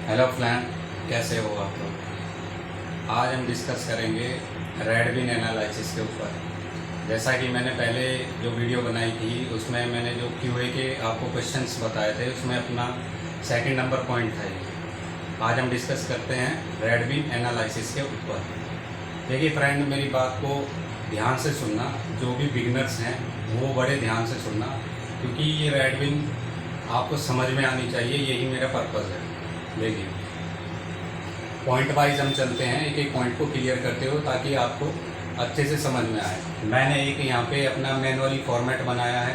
Hello friend, कैसे हो आप लोग। आज हम डिस्कस करेंगे रेडविन एनालिसिस के ऊपर। जैसा कि मैंने पहले जो वीडियो बनाई थी उसमें मैंने जो क्यूए के आपको क्वेश्चंस बताए थे उसमें अपना सेकंड नंबर पॉइंट था ये। आज हम डिस्कस करते हैं रेडविन एनालिसिस के ऊपर। देखिए फ्रेंड, मेरी बात को ध्यान से सुनना, जो भी बिगिनर्स हैं वो बड़े ध्यान से सुनना, क्योंकि ये रेडविन आपको समझ में आनी चाहिए, यही मेरा पर्पज़ है। देखिए, पॉइंट वाइज हम चलते हैं, एक एक पॉइंट को क्लियर करते हो ताकि आपको अच्छे से समझ में आए। मैंने एक यहाँ पे अपना मैनुअली फॉर्मेट बनाया है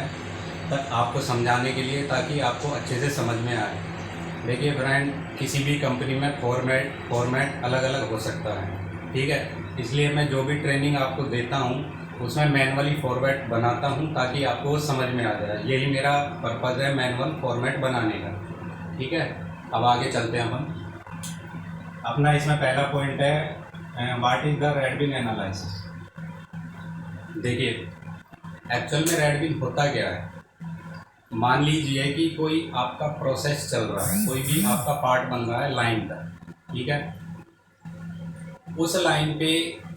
तक आपको समझाने के लिए, ताकि आपको अच्छे से समझ में आए। देखिए फ्रेंड, किसी भी कंपनी में फॉर्मेट अलग अलग हो सकता है, ठीक है। इसलिए मैं जो भी ट्रेनिंग आपको देता हूँ उसमें मैनुअली फॉर्मेट बनाता हूँ ताकि आपको वो समझ में आ जाए। यही मेरा पर्पज़ है मैनुअल फॉर्मेट बनाने का, ठीक है। अब आगे चलते हैं हम। अपना इसमें पहला पॉइंट है व्हाट इज़ द रेडविन एनालिसिस। देखिए, एक्चुअल में रेडविन होता क्या है। मान लीजिए कि कोई आपका प्रोसेस चल रहा है, कोई भी आपका पार्ट बन रहा है लाइन का, ठीक है। उस लाइन पे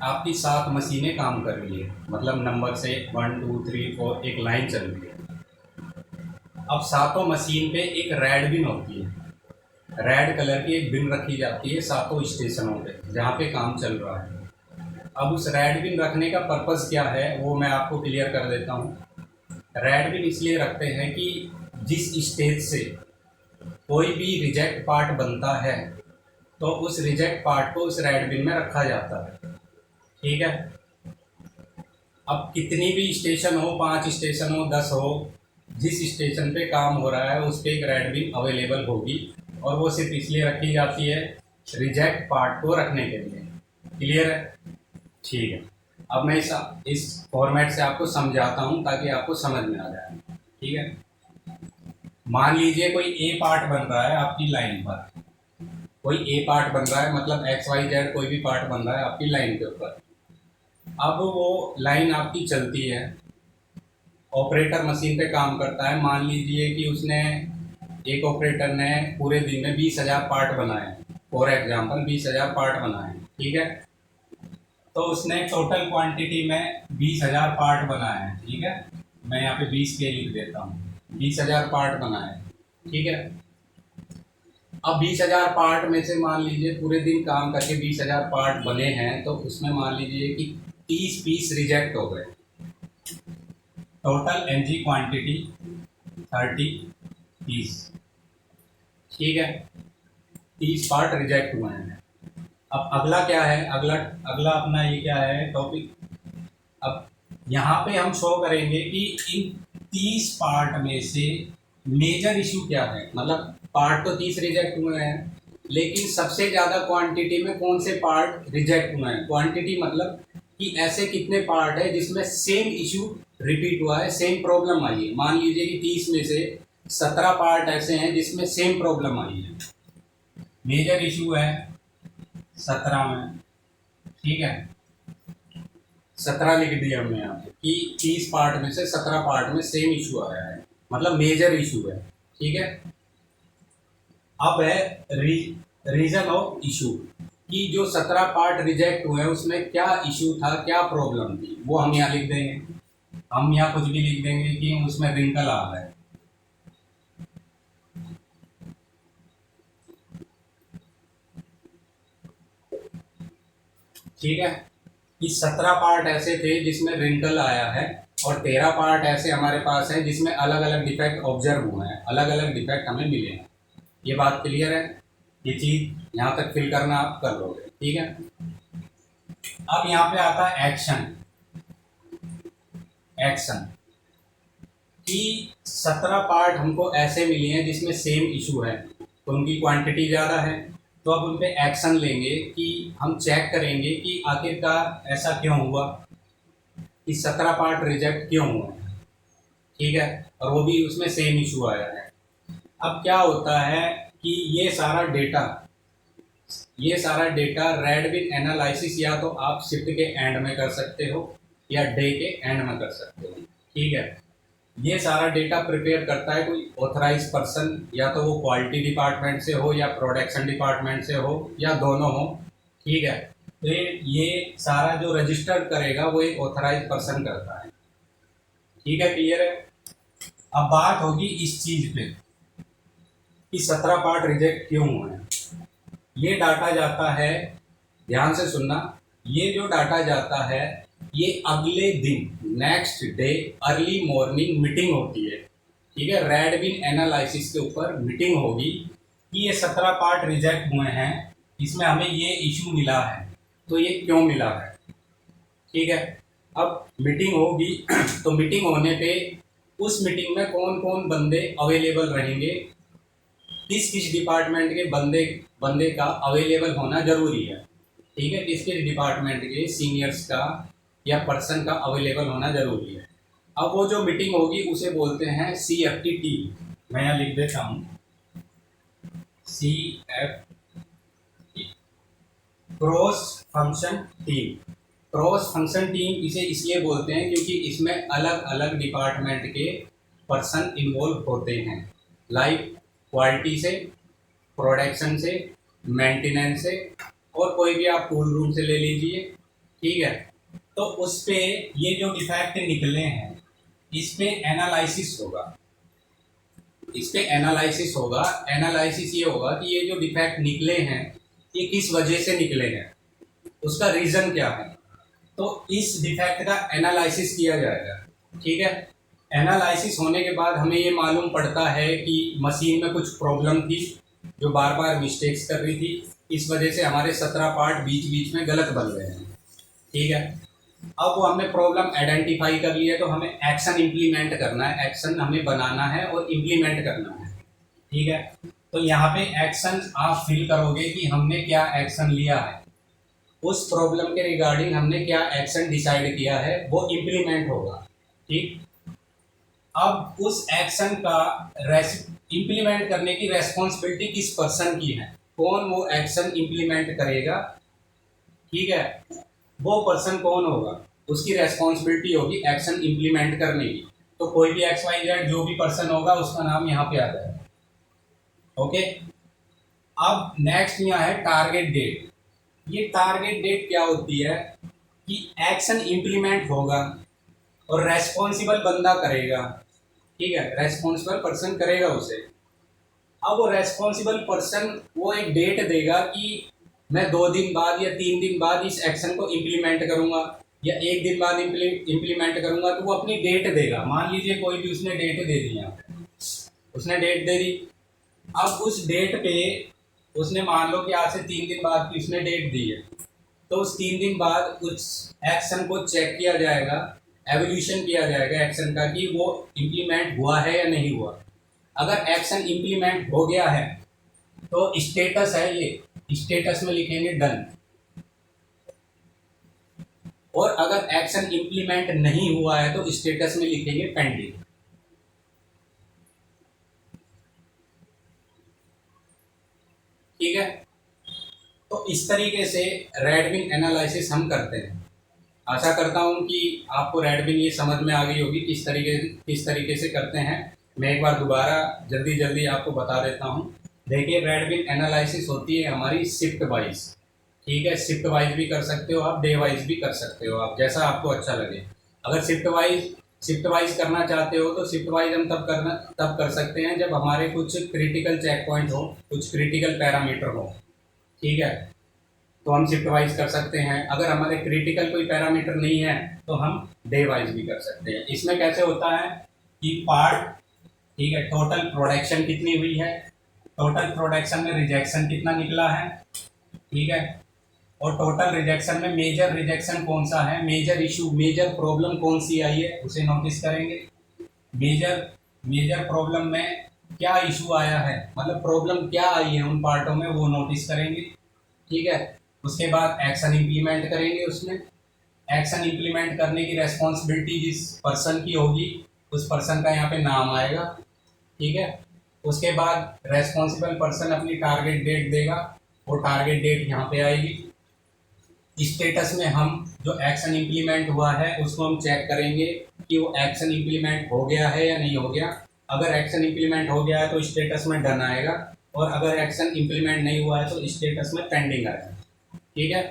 आपकी 7 मशीनें काम कर रही है, मतलब नंबर से 1 2 3 4 एक लाइन चल रही है। अब सातों मशीन पे एक रेडविन होती है, रेड कलर की एक बिन रखी जाती है सातों स्टेशनों पे जहाँ पे काम चल रहा है। अब उस रेड बिन रखने का पर्पज़ क्या है वो मैं आपको क्लियर कर देता हूँ। रेड बिन इसलिए रखते हैं कि जिस स्टेज से कोई भी रिजेक्ट पार्ट बनता है तो उस रिजेक्ट पार्ट को उस रेड बिन में रखा जाता है, ठीक है। अब कितनी भी स्टेशन हो, 5 स्टेशन हो, 10 हो, जिस स्टेशन पे काम हो रहा है उस पर एक रेड बिन अवेलेबल होगी, और वो सिर्फ इसलिए रखी जाती है रिजेक्ट पार्ट को रखने के लिए। क्लियर है? ठीक है। अब मैं इस फॉर्मेट से आपको समझाता हूँ ताकि आपको समझ में आ जाए, ठीक है। मान लीजिए कोई ए पार्ट बन रहा है आपकी लाइन पर, कोई ए पार्ट बन रहा है, मतलब एक्स वाई जेड कोई भी पार्ट बन रहा है आपकी लाइन के ऊपर। अब वो लाइन आपकी चलती है, ऑपरेटर मशीन पे काम करता है। मान लीजिए कि उसने, एक ऑपरेटर ने पूरे दिन में 20,000 पार्ट बनाए, फॉर एग्जाम्पल 20,000 पार्ट बनाए, ठीक है। तो उसने टोटल क्वांटिटी में 20,000 पार्ट बनाए हैं, ठीक है। मैं यहाँ पे 20 के लिख देता हूँ, 20,000 पार्ट बनाए, ठीक है। अब 20,000 पार्ट में से मान लीजिए पूरे दिन काम करके 20,000 पार्ट बने हैं, तो उसमें मान लीजिए कि 30 पीस रिजेक्ट हो गए। टोटल एनजी क्वांटिटी 30 पीस, ठीक है। 30 पार्ट रिजेक्ट हुए हैं। अब अगला क्या है, अगला अगला अपना ये क्या है टॉपिक। अब यहाँ पे हम शो करेंगे कि इन 30 पार्ट में से मेजर इशू क्या है। मतलब पार्ट तो 30 रिजेक्ट हुए हैं, लेकिन सबसे ज़्यादा क्वांटिटी में कौन से पार्ट रिजेक्ट हुए हैं। क्वांटिटी मतलब कि ऐसे कितने पार्ट है जिसमें सेम इशू रिपीट हुआ है, सेम प्रॉब्लम आई है। मान लीजिए कि 30 में से 17 पार्ट ऐसे हैं जिसमें सेम प्रॉब्लम आई है, मेजर इशू है 17 में, ठीक है। 17 लिख दिया हमने यहाँ पे कि 30 पार्ट में से 17 पार्ट में सेम इशू आया है, मतलब मेजर इशू है, ठीक है। अब है रीजन ऑफ इशू, कि जो 17 पार्ट रिजेक्ट हुए हैं उसमें क्या इशू था, क्या प्रॉब्लम थी, वो हम यहाँ लिख देंगे। हम यहाँ कुछ भी लिख देंगे कि उसमें रिंकल आ रहा है, ठीक है। कि 17 पार्ट ऐसे थे जिसमें रिंकल आया है, और 13 पार्ट ऐसे हमारे पास है जिसमें अलग अलग डिफेक्ट ऑब्जर्व हुए हैं, अलग अलग डिफेक्ट हमें मिले हैं। ये बात क्लियर है? ये चीज़ यहाँ तक फिल करना आप कर लोगे, ठीक है। अब यहाँ पे आता है एक्शन। एक्शन कि 17 पार्ट हमको ऐसे मिले हैं जिसमें सेम इशू है, तो उनकी क्वांटिटी ज़्यादा है, तो अब उन पे एक्शन लेंगे कि हम चेक करेंगे कि आखिरकार ऐसा क्यों हुआ, कि 17 पार्ट रिजेक्ट क्यों हुआ, ठीक है। और वो भी उसमें सेम इशू आया है। अब क्या होता है कि ये सारा डेटा रेडविन एनालिसिस या तो आप शिफ्ट के एंड में कर सकते हो या डे के एंड में कर सकते हो, ठीक है। ये सारा डेटा प्रिपेयर करता है कोई ऑथराइज पर्सन, या तो वो क्वालिटी डिपार्टमेंट से हो या प्रोडक्शन डिपार्टमेंट से हो या दोनों हो, ठीक है। तो ये सारा जो रजिस्टर करेगा वो एक ऑथराइज पर्सन करता है, ठीक है, क्लियर है। अब बात होगी इस चीज पे कि 17 पार्ट रिजेक्ट क्यों हुए हैं। ये डाटा जाता है, ध्यान से सुनना, ये जो डाटा जाता है ये अगले दिन next day early morning meeting होती है, ठीक है। रेडविन एनालिसिस के ऊपर मीटिंग होगी कि ये 17 पार्ट रिजेक्ट हुए हैं, इसमें हमें ये इशू मिला है, तो ये क्यों मिला है, ठीक है। अब मीटिंग होगी तो मीटिंग होने पे उस मीटिंग में कौन कौन बंदे अवेलेबल रहेंगे, किस किस डिपार्टमेंट के बंदे का अवेलेबल होना जरूरी है, ठीक है। किस किस डिपार्टमेंट के सीनियर्स का या पर्सन का अवेलेबल होना जरूरी है। अब वो जो मीटिंग होगी उसे बोलते हैं CFT टीम। मैं यहाँ लिख देता हूँ CFT, cross function team. Cross function team इसे इसलिए बोलते हैं क्योंकि इसमें अलग अलग डिपार्टमेंट के पर्सन इन्वॉल्व होते हैं, लाइक क्वालिटी से, प्रोडक्शन से, मेंटेनेंस से, और कोई भी आप टूल रूम से ले लीजिए, ठीक है। तो उस पे ये जो डिफेक्ट निकले हैं इस पे एनालिसिस होगा, इस पे एनालिसिस होगा। एनालिसिस ये होगा कि ये जो डिफेक्ट निकले हैं ये किस वजह से निकले हैं, उसका रीज़न क्या है, तो इस डिफेक्ट का एनालिसिस किया जाएगा, ठीक है। एनालिसिस होने के बाद हमें ये मालूम पड़ता है कि मशीन में कुछ प्रॉब्लम थी जो बार बार मिस्टेक्स कर रही थी, इस वजह से हमारे 17 पार्ट बीच बीच में गलत बन गए हैं, ठीक है। अब वो हमने प्रॉब्लम आइडेंटिफाई कर लिया तो हमें एक्शन इम्प्लीमेंट करना है, एक्शन हमें बनाना है और इम्प्लीमेंट करना है, ठीक है। तो यहाँ पे एक्शन आप फिल करोगे कि हमने क्या एक्शन लिया है, उस प्रॉब्लम के रिगार्डिंग हमने क्या एक्शन डिसाइड किया है, वो इम्प्लीमेंट होगा, ठीक। अब उस एक्शन का इम्प्लीमेंट करने की रेस्पॉन्सिबिलिटी किस पर्सन की है, कौन वो एक्शन इम्प्लीमेंट करेगा, ठीक है, वो पर्सन कौन होगा, उसकी रेस्पॉन्सिबिलिटी होगी एक्शन इम्प्लीमेंट करने की। तो कोई भी XYZ जो भी पर्सन होगा उसका नाम यहाँ पे आ जाएगा, ओके। अब नेक्स्ट यहाँ है टारगेट डेट। ये टारगेट डेट क्या होती है कि एक्शन इम्प्लीमेंट होगा और रेस्पॉन्सिबल बंदा करेगा, ठीक है, रेस्पॉन्सिबल पर्सन करेगा उसे। अब वो रेस्पॉन्सिबल पर्सन वो एक डेट देगा कि मैं 2 दिन बाद या 3 दिन बाद इस एक्शन को इम्प्लीमेंट करूंगा या 1 दिन बाद इम्प्लीमेंट करूंगा, तो वो अपनी डेट देगा। मान लीजिए कोई भी उसने डेट दे दी, उसने डेट दे दी। अब उस डेट पे उसने मान लो कि आज से 3 दिन बाद की उसने डेट दी है, तो उस 3 दिन बाद उस एक्शन को चेक किया जाएगा, एवोल्यूशन किया जाएगा एक्शन का कि वो इम्प्लीमेंट हुआ है या नहीं हुआ। अगर एक्शन इम्प्लीमेंट हो गया है तो स्टेटस है, ये स्टेटस में लिखेंगे डन, और अगर एक्शन इम्प्लीमेंट नहीं हुआ है तो स्टेटस में लिखेंगे पेंडिंग, ठीक है। तो इस तरीके से रेडविन एनालिसिस हम करते हैं। आशा करता हूं कि आपको रेडविन ये समझ में आ गई होगी किस तरीके से करते हैं। मैं एक बार दोबारा जल्दी जल्दी आपको बता देता हूं। देखिए, रेडविन एनालिसिस होती है हमारी शिफ्ट वाइज, ठीक है। शिफ्ट वाइज भी कर सकते हो आप, डे वाइज भी कर सकते हो आप, जैसा आपको अच्छा लगे। अगर शिफ्ट वाइज करना चाहते हो तो शिफ्ट वाइज हम तब कर सकते हैं जब हमारे कुछ क्रिटिकल चेक पॉइंट हो, कुछ क्रिटिकल पैरामीटर हो, ठीक है, तो हम शिफ्ट वाइज कर सकते हैं। अगर हमारे क्रिटिकल कोई पैरामीटर नहीं है तो हम डे वाइज भी कर सकते हैं। इसमें कैसे होता है कि पार्ट, ठीक है, टोटल प्रोडक्शन कितनी हुई है, टोटल प्रोडक्शन में रिजेक्शन कितना निकला है, ठीक है, और टोटल रिजेक्शन में मेजर रिजेक्शन कौन सा है, मेजर इशू, मेजर प्रॉब्लम कौन सी आई है उसे नोटिस करेंगे। मेजर प्रॉब्लम में क्या इशू आया है, मतलब प्रॉब्लम क्या आई है उन पार्टों में, वो नोटिस करेंगे, ठीक है। उसके बाद एक्शन इम्प्लीमेंट करेंगे। उसमें एक्शन इम्प्लीमेंट करने की रेस्पॉन्सिबिलिटी जिस पर्सन की होगी उस पर्सन का यहाँ पे नाम आएगा, ठीक है। उसके बाद रेस्पॉन्सिबल पर्सन अपनी टारगेट डेट देगा, वो टारगेट डेट यहाँ पे आएगी। स्टेटस में हम जो एक्शन इम्प्लीमेंट हुआ है उसको हम चेक करेंगे कि वो एक्शन इम्प्लीमेंट हो गया है या नहीं हो गया। अगर एक्शन इम्प्लीमेंट हो गया है तो स्टेटस में डन आएगा, और अगर एक्शन इम्प्लीमेंट नहीं हुआ है तो स्टेटस में पेंडिंग आएगा। ठीक है,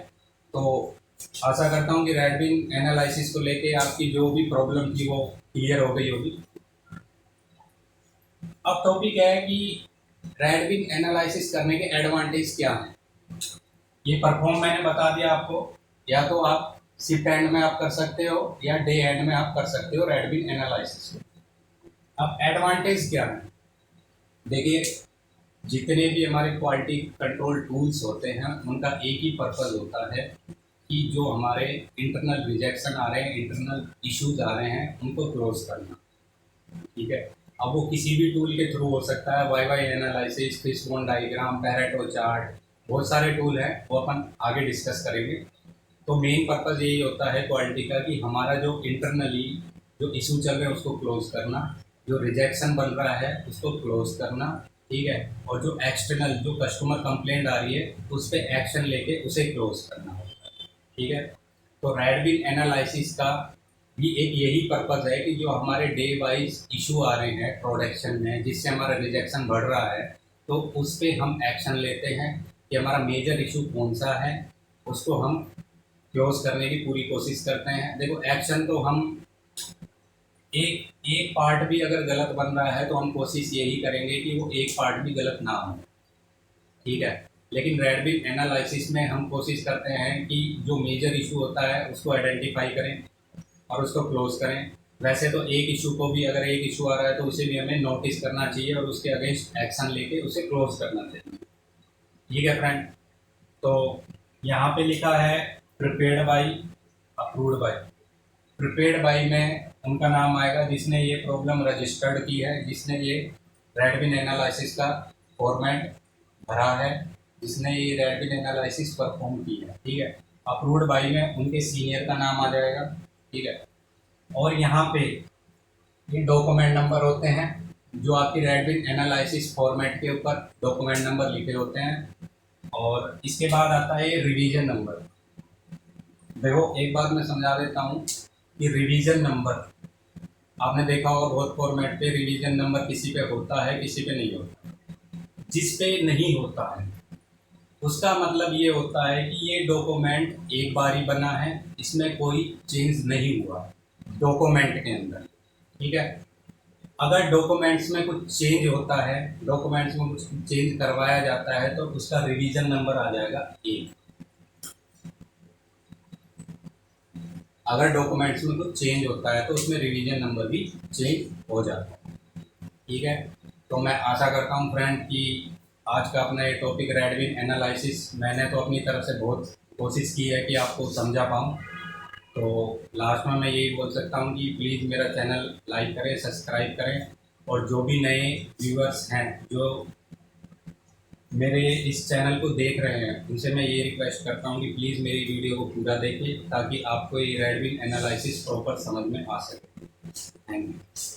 तो आशा करता हूँ कि रेडविन एनालिसिस को लेके आपकी जो भी प्रॉब्लम थी वो क्लियर हो गई होगी। अब टॉपिक है कि रेडविन एनालिसिस करने के एडवांटेज क्या हैं। ये परफॉर्म मैंने बता दिया आपको, या तो आप शिफ्ट एंड में आप कर सकते हो या डे एंड में आप कर सकते हो रेडविन एनालिसिस को। अब एडवांटेज क्या है, देखिए जितने भी हमारे क्वालिटी कंट्रोल टूल्स होते हैं उनका एक ही पर्पज़ होता है कि जो हमारे इंटरनल रिजेक्शन आ रहे हैं, इंटरनल इश्यूज आ रहे हैं, उनको क्लोज करना। ठीक है, अब वो किसी भी टूल के थ्रू हो सकता है, why why analysis, fishbone diagram, Pareto chart, बहुत सारे टूल हैं, वो अपन आगे डिस्कस करेंगे। तो मेन पर्पज़ यही होता है क्वालिटी का कि हमारा जो इंटरनली जो इशू चल रहे हैं उसको क्लोज करना, जो रिजेक्शन बन रहा है उसको क्लोज करना। ठीक है, और जो एक्सटर्नल जो कस्टमर कंप्लेंट आ रही है उस पर एक्शन लेके उसे क्लोज करना होता है। ठीक है, तो रेडविन एनालिसिस का भी एक यही पर्पज़ है कि जो हमारे डे वाइज इशू आ रहे हैं प्रोडक्शन में जिससे हमारा रिजेक्शन बढ़ रहा है, तो उस पर हम एक्शन लेते हैं कि हमारा मेजर इशू कौन सा है, उसको हम क्लोज करने की पूरी कोशिश करते हैं। देखो एक्शन तो हम एक एक पार्ट भी अगर गलत बन रहा है तो हम कोशिश यही करेंगे कि वो एक पार्ट भी गलत ना हो। ठीक है, लेकिन रेडविन एनालिसिस में हम कोशिश करते हैं कि जो मेजर इशू होता है उसको आइडेंटिफाई करें और उसको क्लोज करें। वैसे तो एक इशू को भी, अगर एक इशू आ रहा है तो उसे भी हमें नोटिस करना चाहिए और उसके अगेंस्ट एक्शन लेके उसे क्लोज करना चाहिए। ठीक है फ्रेंड, तो यहाँ पे लिखा है prepared by, approved by. Prepared by में उनका नाम आएगा जिसने ये प्रॉब्लम रजिस्टर्ड की है, जिसने ये रेडविन एनालिसिस का फॉर्मेट भरा है, जिसने ये रेडविन एनालिसिस परफॉर्म की है। ठीक है, अप्रूव्ड बाई में उनके सीनियर का नाम आ जाएगा। ठीक है, और यहाँ पे ये डॉक्यूमेंट नंबर होते हैं जो आपकी रेडविन एनालिसिस फॉर्मेट के ऊपर डॉक्यूमेंट नंबर लिखे होते हैं। और इसके बाद आता है रिवीजन नंबर। देखो एक बात मैं समझा देता हूँ कि रिवीजन नंबर आपने देखा होगा बहुत फॉर्मेट पे रिवीजन नंबर किसी पे होता है किसी पे नहीं होता। जिस पे नहीं होता है उसका मतलब ये होता है कि ये डॉक्यूमेंट एक बार ही बना है, इसमें कोई चेंज नहीं हुआ डॉक्यूमेंट के अंदर। ठीक है, अगर डॉक्यूमेंट्स में कुछ चेंज होता है, डॉक्यूमेंट्स में कुछ चेंज करवाया जाता है तो उसका रिवीजन नंबर आ जाएगा 1। अगर डॉक्यूमेंट्स में कुछ चेंज होता है तो उसमें रिवीजन नंबर भी चेंज हो जाता है। ठीक है, तो मैं आशा करता हूँ फ्रेंड कि आज का अपना ये टॉपिक रेडविन एनालिसिस मैंने तो अपनी तरफ से बहुत कोशिश की है कि आपको समझा पाऊँ। तो लास्ट में मैं यही बोल सकता हूँ कि प्लीज़ मेरा चैनल लाइक करें, सब्सक्राइब करें, और जो भी नए व्यूअर्स हैं जो मेरे इस चैनल को देख रहे हैं उनसे मैं ये रिक्वेस्ट करता हूँ कि प्लीज़ मेरी वीडियो को पूरा देखें ताकि आपको ये रेडविन एनालिसिस प्रॉपर समझ में आ सके। Thank you.